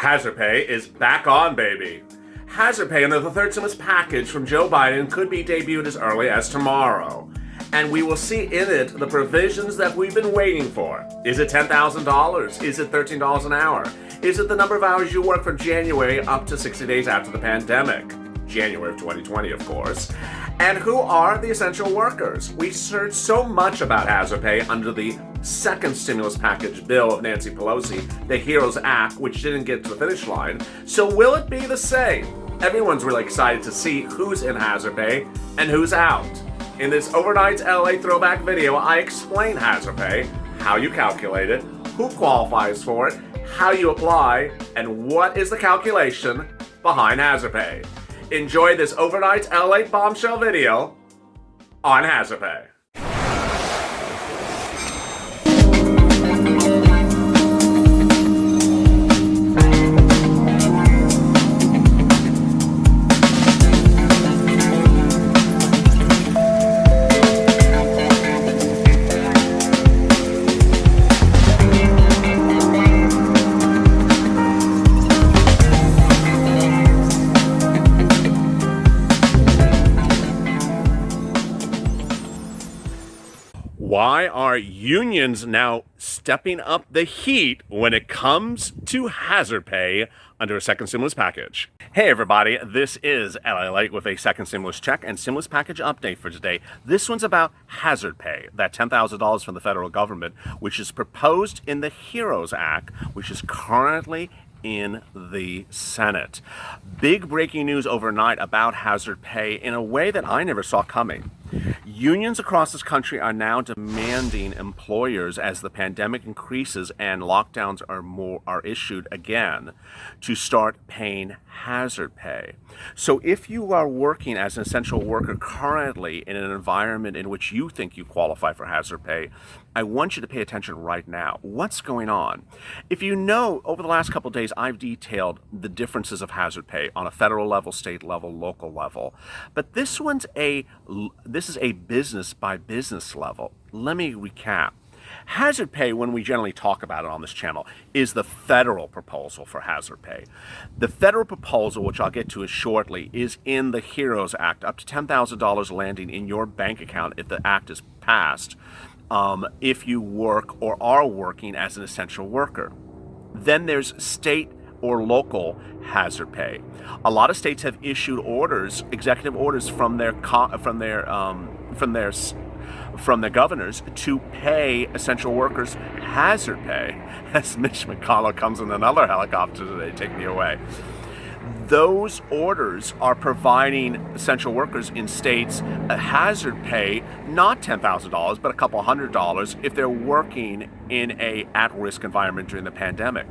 Hazard pay is back on, baby. Hazard pay under the third stimulus package from Joe Biden could be debuted as early as tomorrow. And we will see in it the provisions that we've been waiting for. Is it $10,000? Is it $13 an hour? Is it the number of hours you work from January up to 60 days after the pandemic? January of 2020, of course. And who are the essential workers? We heard so much about hazard pay under the second stimulus package bill of Nancy Pelosi, the HEROES Act, which didn't get to the finish line. So will it be the same? Everyone's really excited to see who's in hazard pay and who's out. In this Overnight LA throwback video, I explain hazard pay, how you calculate it, who qualifies for it, how you apply, and what is the calculation behind hazard pay. Enjoy this Overnight LA bombshell video on hazard pay. Why are unions now stepping up the heat when it comes to hazard pay under a second stimulus package? Hey everybody, this is LA Lake with a second stimulus check and stimulus package update for today. This one's about hazard pay, that $10,000 from the federal government, which is proposed in the HEROES Act, which is currently in the Senate. Big breaking news overnight about hazard pay in a way that I never saw coming. Unions across this country are now demanding employers, as the pandemic increases and lockdowns are issued again, to start paying hazard pay. So if you are working as an essential worker currently in an environment in which you think you qualify for hazard pay, I want you to pay attention right now. What's going on? If you know, over the last couple of days, I've detailed the differences of hazard pay on a federal level, state level, local level. But this is a business by business level. Let me recap. Hazard pay, when we generally talk about it on this channel, is the federal proposal for hazard pay. The federal proposal, which I'll get to shortly, is in the HEROES Act, up to $10,000 landing in your bank account if the act is passed, if you work or are working as an essential worker. Then there's state or local hazard pay. A lot of states have issued orders, executive orders from their governors to pay essential workers hazard pay. As Mitch McConnell comes in another helicopter today, take me away. Those orders are providing essential workers in states a hazard pay, not $10,000, but a couple $100 if they're working in a at-risk environment during the pandemic.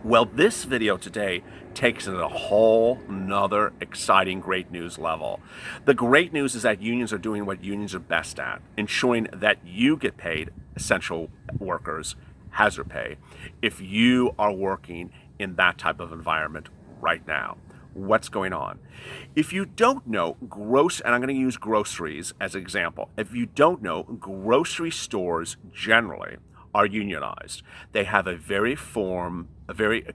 Well, this video today takes it at a whole nother exciting great news level. The great news is that unions are doing what unions are best at, ensuring that you get paid, essential workers, hazard pay, if you are working in that type of environment right now. What's going on? If you don't know, and I'm going to use groceries as an example. If you don't know, grocery stores generally are unionized. They have a very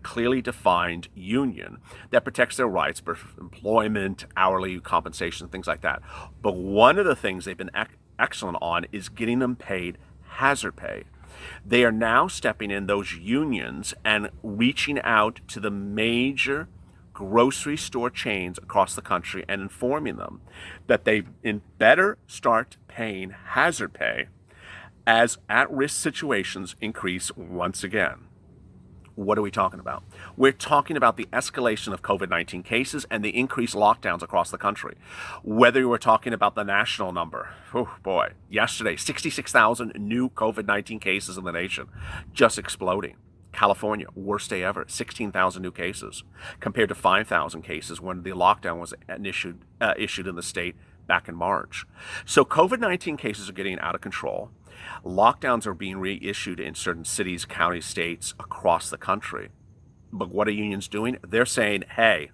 clearly defined union that protects their rights for employment, hourly compensation, things like that. But one of the things they've been excellent on is getting them paid hazard pay. They are now stepping in those unions and reaching out to the major grocery store chains across the country and informing them that they better start paying hazard pay as at-risk situations increase once again. What are we talking about? We're talking about the escalation of COVID-19 cases and the increased lockdowns across the country. Whether we're talking about the national number, oh boy, yesterday, 66,000 new COVID-19 cases in the nation, just exploding. California, worst day ever, 16,000 new cases, compared to 5,000 cases when the lockdown was issued in the state back in March. So COVID-19 cases are getting out of control. Lockdowns are being reissued in certain cities, counties, states across the country. But what are unions doing? They're saying, hey,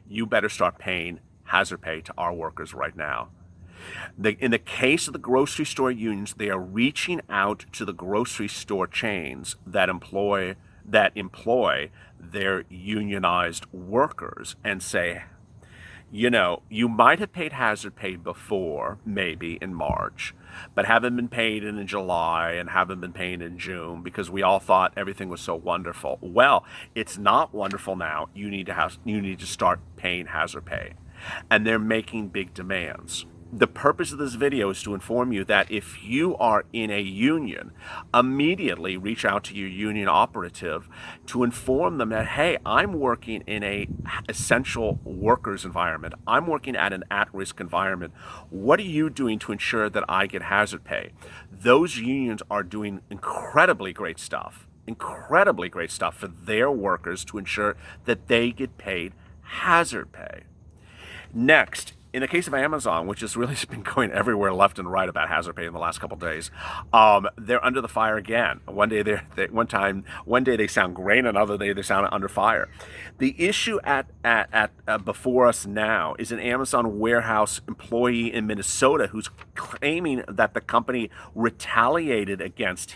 you better start paying hazard pay to our workers right now. In the case of the grocery store unions, they are reaching out to the grocery store chains that employ that employ their unionized workers and say, you know, you might have paid hazard pay before, maybe in March, but haven't been paid in July and haven't been paid in June because we all thought everything was so wonderful. Well, it's not wonderful now. You need to start paying hazard pay. And they're making big demands. The purpose of this video is to inform you that if you are in a union, immediately reach out to your union operative to inform them that, hey, I'm working in a essential workers environment. I'm working at an at-risk environment. What are you doing to ensure that I get hazard pay? Those unions are doing incredibly great stuff for their workers to ensure that they get paid hazard pay. Next, in the case of Amazon, which has really been going everywhere left and right about hazard pay in the last couple of days, they're under the fire again. One day they sound great, another day they sound under fire. The issue before us now is an Amazon warehouse employee in Minnesota who's claiming that the company retaliated against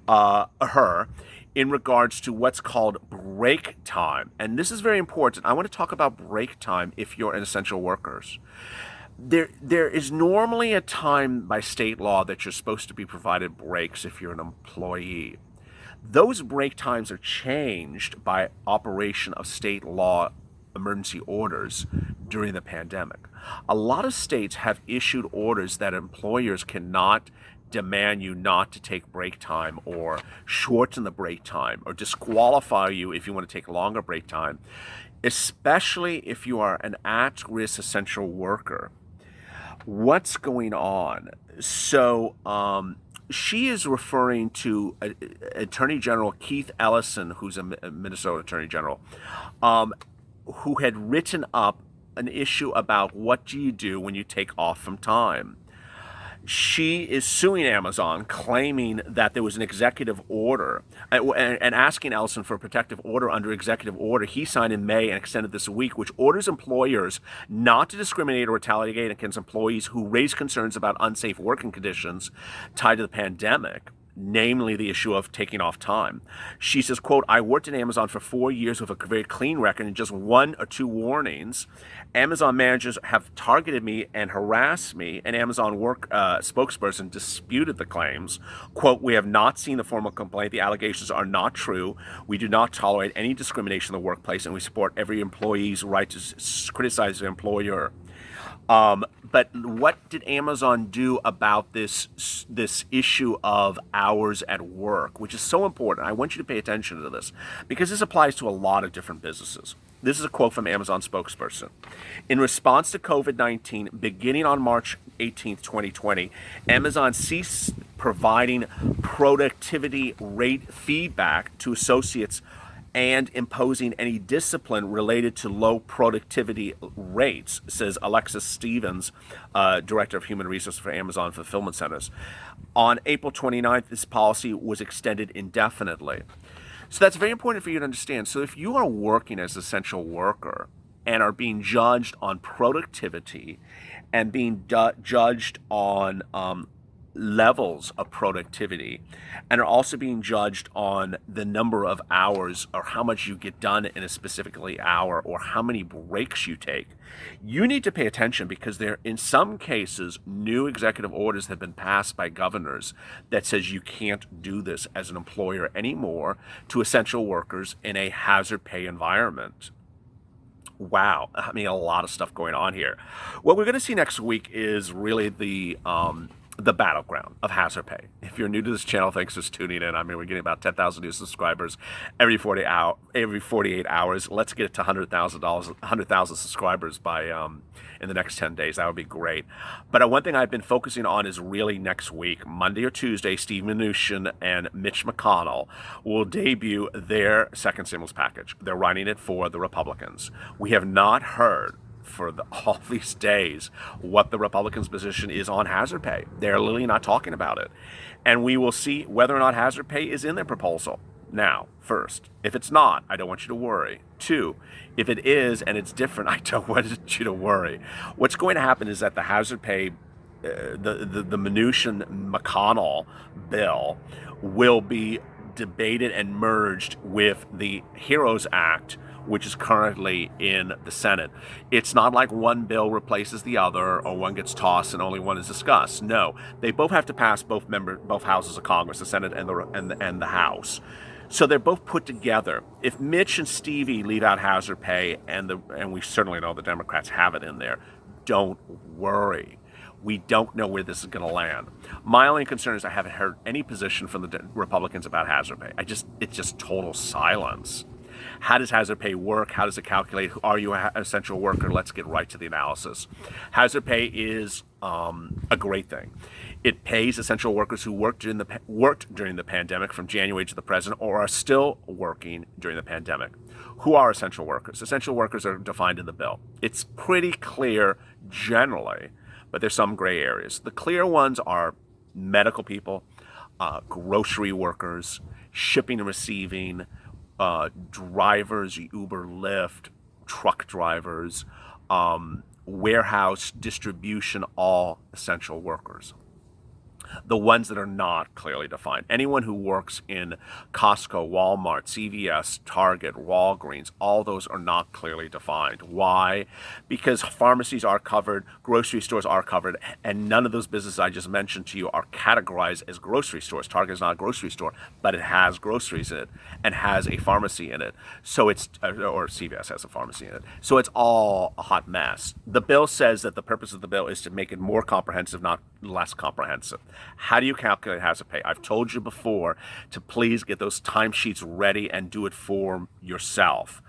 her, in regards to what's called break time. And this is very important. I want to talk about break time if you're an essential workers. There is normally a time by state law that you're supposed to be provided breaks if you're an employee. Those break times are changed by operation of state law emergency orders during the pandemic. A lot of states have issued orders that employers cannot demand you not to take break time or shorten the break time or disqualify you if you want to take longer break time, especially if you are an at-risk essential worker. What's going on? So she is referring to Attorney General Keith Ellison, who's a Minnesota Attorney General, who had written up an issue about what do you do when you take off from time. She is suing Amazon, claiming that there was an executive order and asking Ellison for a protective order under executive order he signed in May and extended this week, which orders employers not to discriminate or retaliate against employees who raise concerns about unsafe working conditions tied to the pandemic, namely the issue of taking off time. She says, quote, I worked at Amazon for 4 years with a very clean record and just 1 or 2 warnings. Amazon managers have targeted me and harassed me. An Amazon spokesperson disputed the claims. Quote, we have not seen the formal complaint. The allegations are not true. We do not tolerate any discrimination in the workplace, and we support every employee's right to criticize their employer. But what did Amazon do about this issue of hours at work, which is so important? I want you to pay attention to this because this applies to a lot of different businesses. This is a quote from Amazon spokesperson. In response to COVID-19, beginning on March 18th, 2020, Amazon ceased providing productivity rate feedback to associates and imposing any discipline related to low productivity rates, says Alexis Stevens, Director of Human Resources for Amazon Fulfillment Centers. On April 29th, this policy was extended indefinitely. So that's very important for you to understand. So if you are working as an essential worker and are being judged on productivity and being judged on levels of productivity and are also being judged on the number of hours or how much you get done in a specifically hour or how many breaks you take, you need to pay attention because there, in some cases, new executive orders have been passed by governors that says you can't do this as an employer anymore to essential workers in a hazard pay environment. Wow, I mean, a lot of stuff going on here. What we're going to see next week is really the battleground of hazard pay. If you're new to this channel, thanks for tuning in. I mean, we're getting about 10,000 new subscribers every 48 hours. Let's get it to 100,000 subscribers by in the next 10 days. That would be great. But one thing I've been focusing on is really next week, Monday or Tuesday, Steve Mnuchin and Mitch McConnell will debut their second stimulus package. They're running it for the Republicans. We have not heard for all these days what the Republicans' position is on hazard pay. They're literally not talking about it. And we will see whether or not hazard pay is in their proposal. Now, first, if it's not, I don't want you to worry. 2, if it is and it's different, I don't want you to worry. What's going to happen is that the hazard pay, the Mnuchin-McConnell bill will be debated and merged with the HEROES Act, which is currently in the Senate. It's not like one bill replaces the other or one gets tossed and only one is discussed. No, they both have to pass both houses of Congress, the Senate and the House. So they're both put together. If Mitch and Stevie leave out hazard pay, and we certainly know the Democrats have it in there, don't worry. We don't know where this is going to land. My only concern is I haven't heard any position from the Republicans about hazard pay. It's just total silence. How does hazard pay work? How does it calculate? Are you an essential worker? Let's get right to the analysis. Hazard pay is a great thing. It pays essential workers who worked during the pandemic from January to the present, or are still working during the pandemic. Who are essential workers? Essential workers are defined in the bill. It's pretty clear generally, but there's some gray areas. The clear ones are medical people, grocery workers, shipping and receiving, drivers, Uber, Lyft, truck drivers, warehouse, distribution, all essential workers. The ones that are not clearly defined. Anyone who works in Costco, Walmart, CVS, Target, Walgreens, all those are not clearly defined. Why? Because pharmacies are covered, grocery stores are covered, and none of those businesses I just mentioned to you are categorized as grocery stores. Target is not a grocery store, but it has groceries in it and has a pharmacy in it. So it's, or CVS has a pharmacy in it. So it's all a hot mess. The bill says that the purpose of the bill is to make it more comprehensive, not less comprehensive. How do you calculate hazard pay? I've told you before to please get those timesheets ready and do it for yourself.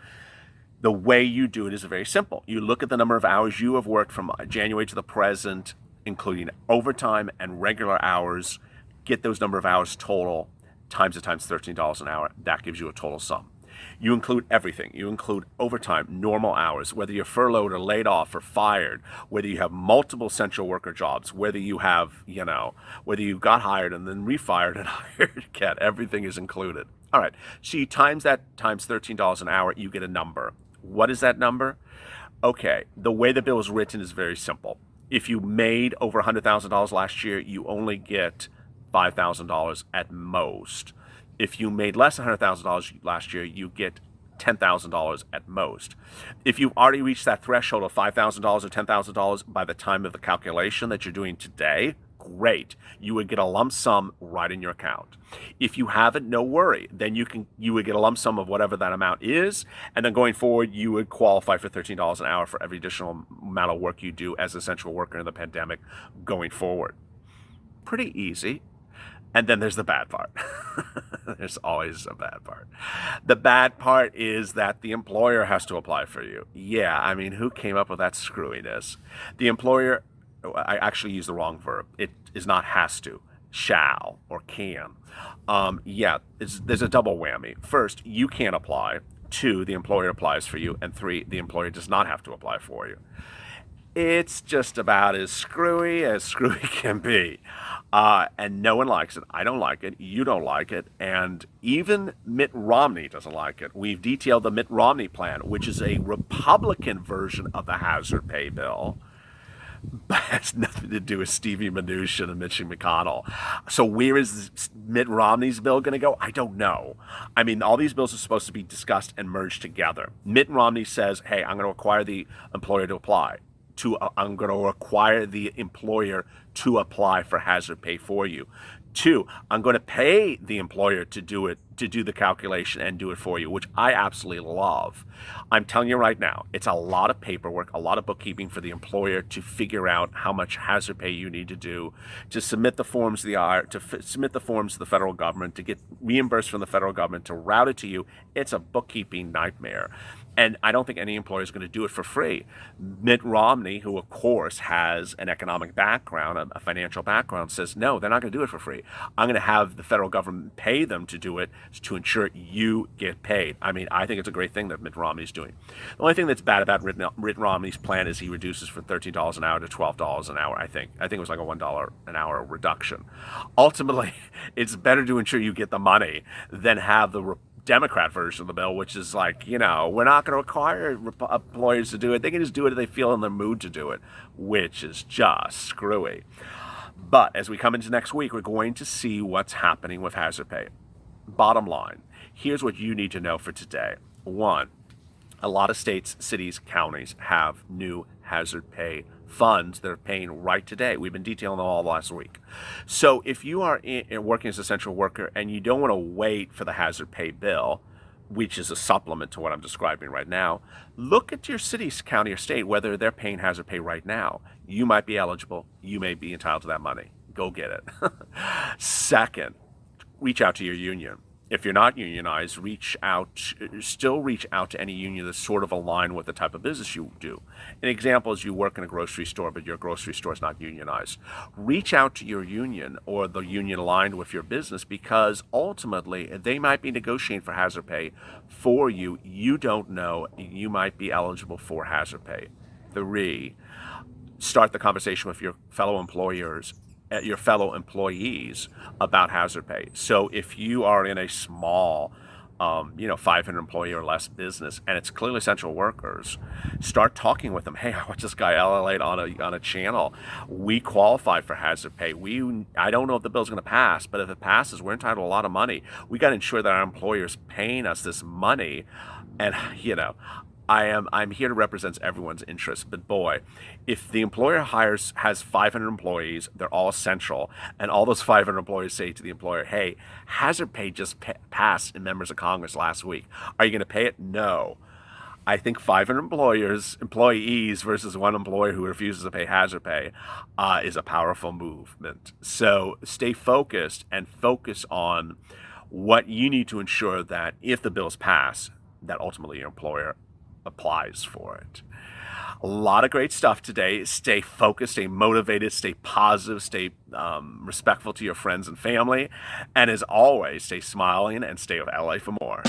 The way you do it is very simple. You look at the number of hours you have worked from January to the present, including overtime and regular hours, get those number of hours total, times $13 an hour. That gives you a total sum. You include everything. You include overtime, normal hours, whether you're furloughed or laid off or fired, whether you have multiple essential worker jobs, whether you have, whether you got hired and then refired and hired again. Everything is included. All right. So you times that times $13 an hour, you get a number. What is that number? Okay. The way the bill is written is very simple. If you made over $100,000 last year, you only get $5,000 at most. If you made less than $100,000 last year, you get $10,000 at most. If you've already reached that threshold of $5,000 or $10,000 by the time of the calculation that you're doing today, great. You would get a lump sum right in your account. If you haven't, no worry. Then you would get a lump sum of whatever that amount is, and then going forward, you would qualify for $13 an hour for every additional amount of work you do as an essential worker in the pandemic going forward. Pretty easy. And then there's the bad part. There's always a bad part. The bad part is that the employer has to apply for you. Yeah, I mean, who came up with that screwiness? The employer, I actually used the wrong verb. It is not has to, shall or can. There's a double whammy. First, you can't apply. 2, the employer applies for you. And 3, the employer does not have to apply for you. It's just about as screwy can be. And no one likes it. I don't like it. You don't like it. And even Mitt Romney doesn't like it. We've detailed the Mitt Romney plan, which is a Republican version of the hazard pay bill, but has nothing to do with Stevie Mnuchin and Mitch McConnell. So where is Mitt Romney's bill going to go? I don't know. I mean, all these bills are supposed to be discussed and merged together. Mitt Romney says, hey, I'm going to require the employer to apply. I'm going to require the employer to apply for hazard pay for you. 2, I'm going to pay the employer to do it, to do the calculation and do it for you, which I absolutely love. I'm telling you right now, it's a lot of paperwork, a lot of bookkeeping for the employer to figure out how much hazard pay you need to do, to submit the forms to the federal government, to get reimbursed from the federal government, to route it to you. It's a bookkeeping nightmare. And I don't think any employer is going to do it for free. Mitt Romney, who of course has an economic background, a financial background, says, no, they're not going to do it for free. I'm going to have the federal government pay them to do it to ensure you get paid. I mean, I think it's a great thing that Mitt Romney's doing. The only thing that's bad about Mitt Romney's plan is he reduces from $13 an hour to $12 an hour, I think. I think it was like a $1 an hour reduction. Ultimately, it's better to ensure you get the money than have the Democrat version of the bill, which is like, we're not going to require employers to do it. They can just do it if they feel in the mood to do it, which is just screwy. But as we come into next week, we're going to see what's happening with hazard pay. bottom line, here's what you need to know for today. One, a lot of states, cities, counties have new hazard pay funds that are paying right today. We've been detailing them all last week. So if you are working as an essential worker and you don't want to wait for the hazard pay bill, which is a supplement to what I'm describing right now, look at your city, county, or state, whether they're paying hazard pay right now. You might be eligible. You may be entitled to that money. Go get it. Second, reach out to your union. If you're not unionized, still reach out to any union that's sort of aligned with the type of business you do. An example is you work in a grocery store, but your grocery store is not unionized. Reach out to your union or the union aligned with your business, because ultimately they might be negotiating for hazard pay for you. You don't know. You might be eligible for hazard pay. 3, start the conversation with your fellow employees about hazard pay. So if you are in a small, 500 employee or less business, and it's clearly essential workers, start talking with them. Hey, I watched this guy LLA on a channel. We qualify for hazard pay. I don't know if the bill's going to pass, but if it passes, we're entitled to a lot of money. We got to ensure that our employer's paying us this money, and I'm here to represent everyone's interest, but boy, if the employer has 500 employees, they're all essential, and all those 500 employees say to the employer, hey, hazard pay just passed in members of Congress last week. Are you going to pay it? No. I think 500 employees versus one employer who refuses to pay hazard pay is a powerful movement. So stay focused and focus on what you need to ensure that if the bills pass, that ultimately your employer applies for it. A lot of great stuff today. Stay focused, stay motivated, stay positive, stay respectful to your friends and family. And as always, stay smiling and stay with LA for more.